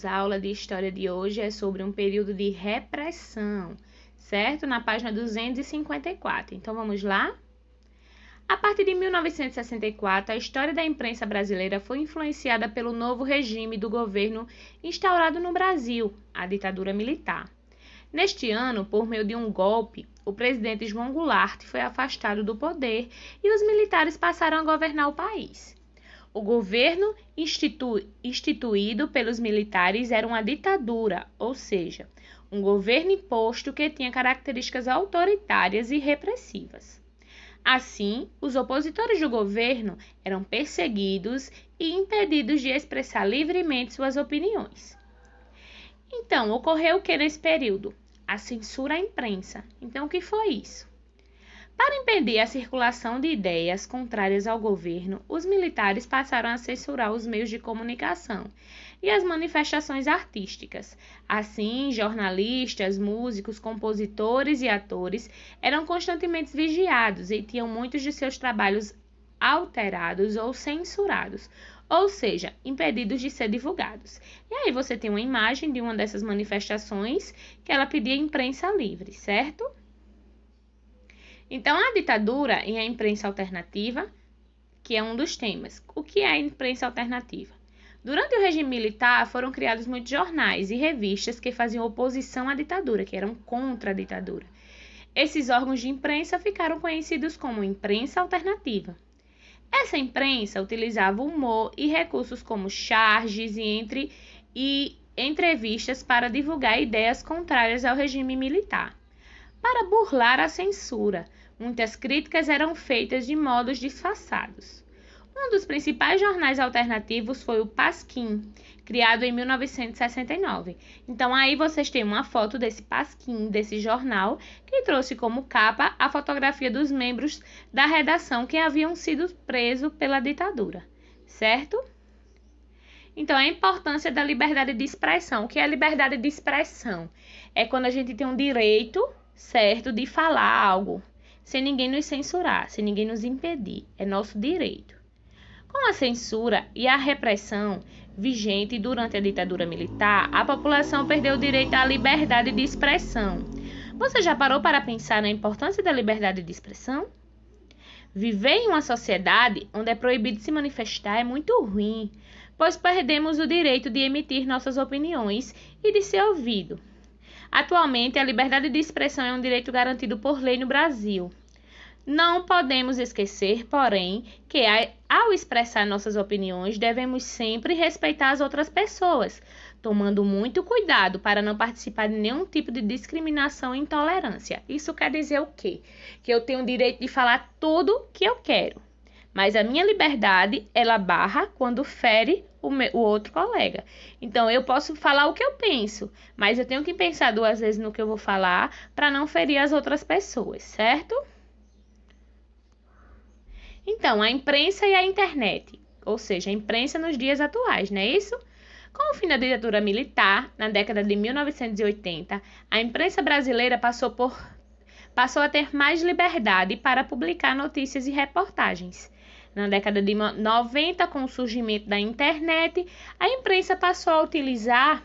A aula de história de hoje é sobre um período de repressão, certo? Na página 254. Então, vamos lá? A partir de 1964, a história da imprensa brasileira foi influenciada pelo novo regime do governo instaurado no Brasil, a ditadura militar. Neste ano, por meio de um golpe, o presidente João Goulart foi afastado do poder e os militares passaram a governar o país. O governo instituído pelos militares era uma ditadura, ou seja, um governo imposto que tinha características autoritárias e repressivas. Assim, os opositores do governo eram perseguidos e impedidos de expressar livremente suas opiniões. Então, ocorreu o que nesse período? A censura à imprensa. Então, o que foi isso? Para impedir a circulação de ideias contrárias ao governo, os militares passaram a censurar os meios de comunicação e as manifestações artísticas. Assim, jornalistas, músicos, compositores e atores eram constantemente vigiados e tinham muitos de seus trabalhos alterados ou censurados, ou seja, impedidos de ser divulgados. E aí você tem uma imagem de uma dessas manifestações que ela pedia imprensa livre, certo? Então, a ditadura e a imprensa alternativa, que é um dos temas. O que é a imprensa alternativa? Durante o regime militar, foram criados muitos jornais e revistas que faziam oposição à ditadura, que eram contra a ditadura. Esses órgãos de imprensa ficaram conhecidos como imprensa alternativa. Essa imprensa utilizava humor e recursos como charges e entrevistas para divulgar ideias contrárias ao regime militar. Para burlar a censura, muitas críticas eram feitas de modos disfarçados. Um dos principais jornais alternativos foi o Pasquim, criado em 1969. Então, aí vocês têm uma foto desse Pasquim, desse jornal, que trouxe como capa a fotografia dos membros da redação que haviam sido presos pela ditadura, certo? Então, a importância da liberdade de expressão. O que é a liberdade de expressão? É quando a gente tem um direito, certo, de falar algo, sem ninguém nos censurar, sem ninguém nos impedir. É nosso direito. Com a censura e a repressão vigente durante a ditadura militar, a população perdeu o direito à liberdade de expressão. Você já parou para pensar na importância da liberdade de expressão? Viver em uma sociedade onde é proibido se manifestar é muito ruim, pois perdemos o direito de emitir nossas opiniões e de ser ouvido. Atualmente, a liberdade de expressão é um direito garantido por lei no Brasil. Não podemos esquecer, porém, que ao expressar nossas opiniões, devemos sempre respeitar as outras pessoas, tomando muito cuidado para não participar de nenhum tipo de discriminação e intolerância. Isso quer dizer o quê? Que eu tenho o direito de falar tudo que eu quero, mas a minha liberdade, ela barra quando fere o outro colega. Então, eu posso falar o que eu penso, mas eu tenho que pensar duas vezes no que eu vou falar para não ferir as outras pessoas, certo? Então, a imprensa e a internet, ou seja, a imprensa nos dias atuais, não é isso? Com o fim da ditadura militar, na década de 1980, a imprensa brasileira passou a ter mais liberdade para publicar notícias e reportagens. Na década de 90, com o surgimento da internet, a imprensa passou a utilizar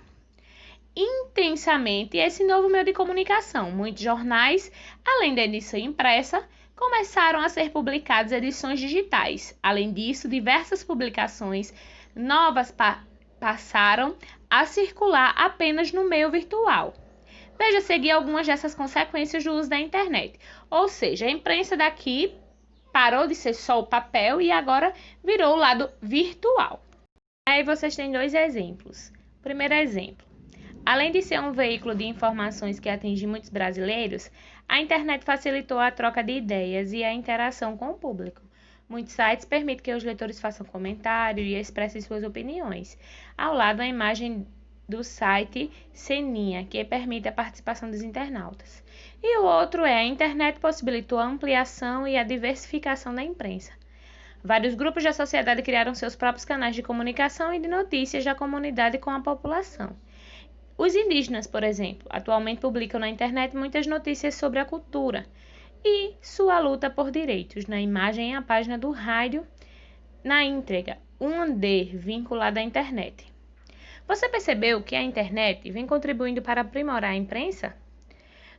intensamente esse novo meio de comunicação. Muitos jornais, além da edição impressa, começaram a ser publicadas edições digitais. Além disso, diversas publicações novas passaram a circular apenas no meio virtual. Veja a seguir algumas dessas consequências do uso da internet. Ou seja, a imprensa daqui parou de ser só o papel e agora virou o lado virtual. Aí vocês têm dois exemplos. Primeiro exemplo. Além de ser um veículo de informações que atinge muitos brasileiros, a internet facilitou a troca de ideias e a interação com o público. Muitos sites permitem que os leitores façam comentários e expressem suas opiniões. Ao lado, a imagem do site Seninha, que permite a participação dos internautas. E o outro é a internet possibilitou a ampliação e a diversificação da imprensa. Vários grupos da sociedade criaram seus próprios canais de comunicação e de notícias da comunidade com a população. Os indígenas, por exemplo, atualmente publicam na internet muitas notícias sobre a cultura e sua luta por direitos. Na imagem é a página do rádio na íntegra, um D vinculado à internet. Você percebeu que a internet vem contribuindo para aprimorar a imprensa?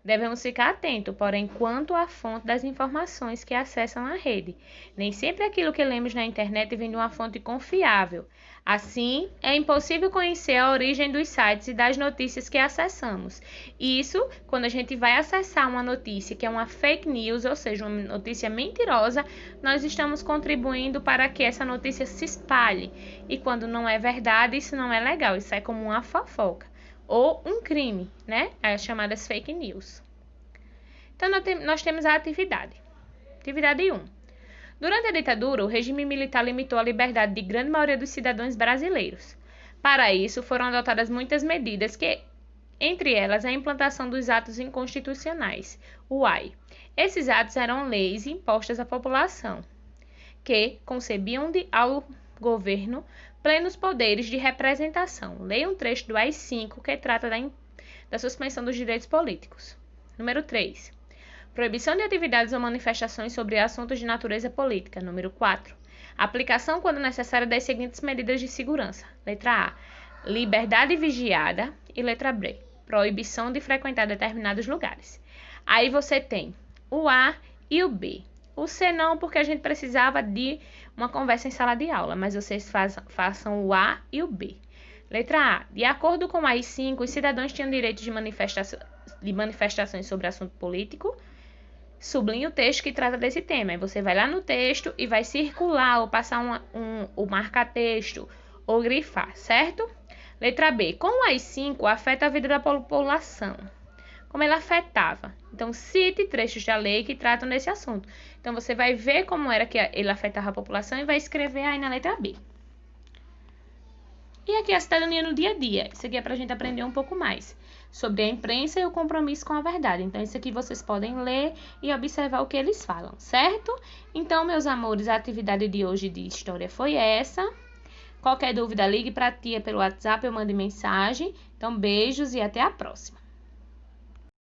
Devemos ficar atentos, porém, quanto à fonte das informações que acessam a rede. Nem sempre aquilo que lemos na internet vem de uma fonte confiável. Assim, é impossível conhecer a origem dos sites e das notícias que acessamos. Isso, quando a gente vai acessar uma notícia que é uma fake news, ou seja, uma notícia mentirosa, nós estamos contribuindo para que essa notícia se espalhe. E quando não é verdade, isso não é legal, isso é como uma fofoca ou um crime, né? As chamadas fake news. Então, nós temos a atividade. Atividade 1. Durante a ditadura, o regime militar limitou a liberdade de grande maioria dos cidadãos brasileiros. Para isso, foram adotadas muitas medidas que, entre elas, a implantação dos atos inconstitucionais, o AI. Esses atos eram leis impostas à população, que concebiam ao governo plenos poderes de representação. Leia um trecho do AI-5 que trata da suspensão dos direitos políticos. Número 3. Proibição de atividades ou manifestações sobre assuntos de natureza política. Número 4. Aplicação, quando necessária, das seguintes medidas de segurança. Letra A. Liberdade vigiada. E letra B. Proibição de frequentar determinados lugares. Aí você tem o A e o B. O C não, porque a gente precisava de uma conversa em sala de aula, mas vocês façam o A e o B. Letra A. De acordo com o AI-5, os cidadãos tinham direito de manifestações sobre assunto político. Sublinhe o texto que trata desse tema. Aí você vai lá no texto e vai circular ou passar o marca-texto ou grifar, certo? Letra B. Com o AI-5, afeta a vida da população. Como ela afetava. Então, cite trechos da lei que tratam desse assunto. Então, você vai ver como era que ele afetava a população e vai escrever aí na letra B. E aqui a cidadania no dia a dia. Isso aqui é para a gente aprender um pouco mais sobre a imprensa e o compromisso com a verdade. Então, isso aqui vocês podem ler e observar o que eles falam, certo? Então, meus amores, a atividade de hoje de história foi essa. Qualquer dúvida, ligue para a tia pelo WhatsApp ou mande mensagem. Então, beijos e até a próxima.